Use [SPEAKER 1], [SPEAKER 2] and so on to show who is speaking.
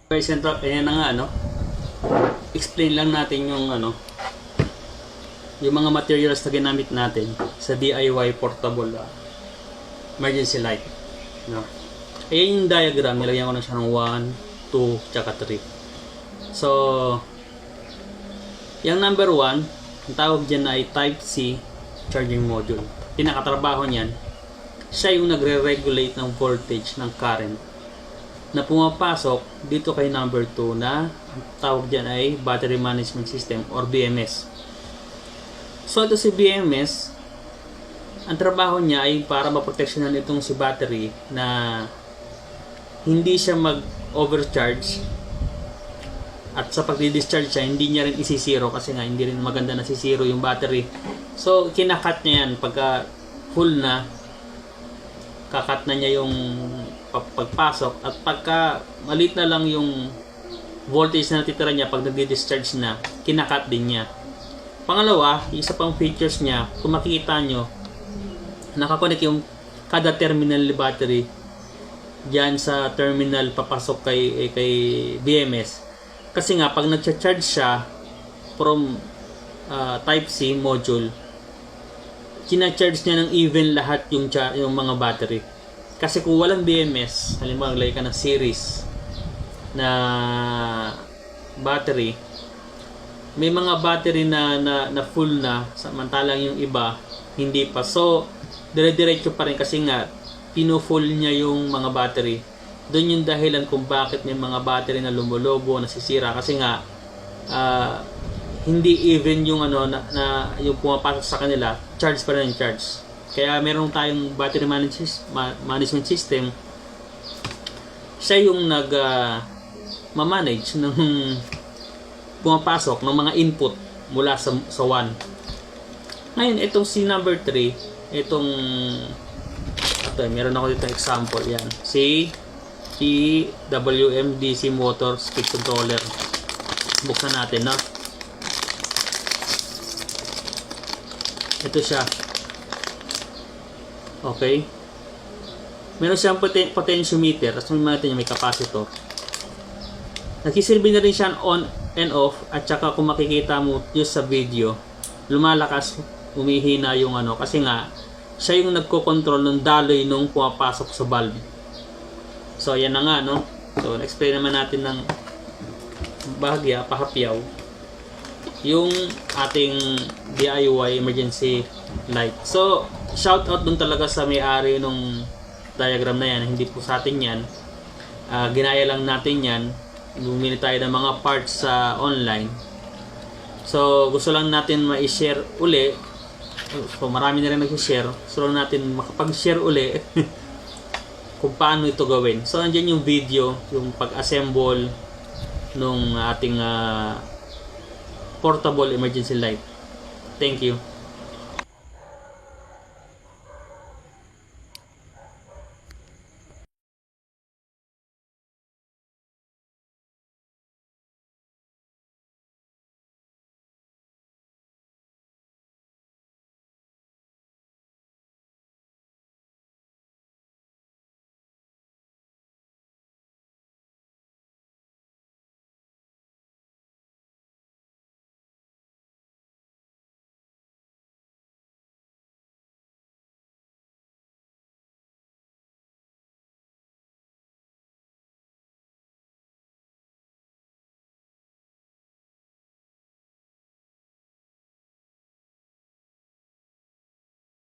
[SPEAKER 1] Guys, ayan na nga, explain lang natin yung yung mga materials na ginamit natin sa DIY portable emergency light, Ayan yung diagram, nilagyan ko na siya ng 1, 2, tsaka 3. So, yung number 1, ang tawag dyan ay Type C charging module. Pinakatrabaho niyan, siya yung nagre-regulate ng voltage ng current na pumapasok dito kay number 2 na tawag dyan ay Battery Management System or BMS. So ito si BMS, ang trabaho niya ay para maproteksyonan itong si battery na hindi siya mag-overcharge at sa pagdi-discharge siya, hindi niya rin isi-zero kasi nga hindi rin maganda na si-zero yung battery. So kinakat niya yan pagka full na, kakat na niya yung pagpasok at pagka maliit na lang yung voltage na natitira niya pag nagdi-discharge na, kinakat din niya. Pangalawa, isa pang features niya, kung makikita nyo, nakakonect yung kada terminal ni battery dyan sa terminal papasok kay BMS. Kasi nga pag nag-charge siya from Type C module, kina-charge niya ng even lahat yung mga battery. Kasi kung walang BMS, halimbawa naglagay ka ng series na battery, may mga battery na full na, samantalang yung iba hindi pa. So, dire-diretso pa rin kasi nga pino-full niya yung mga battery. Doon yung dahilan kung bakit may mga battery na lumulobo, nasisira kasi nga hindi even yung yung pumapasok sa kanila, charge pa rin yung charge. Kaya meron tayong battery management system. Siya yung ma-manage ng pumapasok ng mga input mula sa 1. Ngayon, itong si number 3, meron ako dito example, yan. Si PWM DC motor speed controller. Buksan natin, Ito siya. Okay. Meron siyang potentiometer, tapos may capacitor. Nagsisilbi na rin siya on and off, at saka kung makikita mo just sa video, lumalakas, umihina yung kasi nga siya yung nagko-control ng daloy nung pumapasok sa valve. So yan na nga, So explain naman natin ng bahagya, pahapyaw, yung ating DIY emergency light. So shout out dun talaga sa may-ari nung diagram na yan, hindi po sa atin yan. Ginaya lang natin yan, bumili tayo ng mga parts sa online. So gusto lang natin ma-share uli. So marami na rin nag-share, gusto lang natin makapag-share uli kung paano ito gawin. So andyan yung video, yung pag-assemble nung ating portable emergency light. Thank you.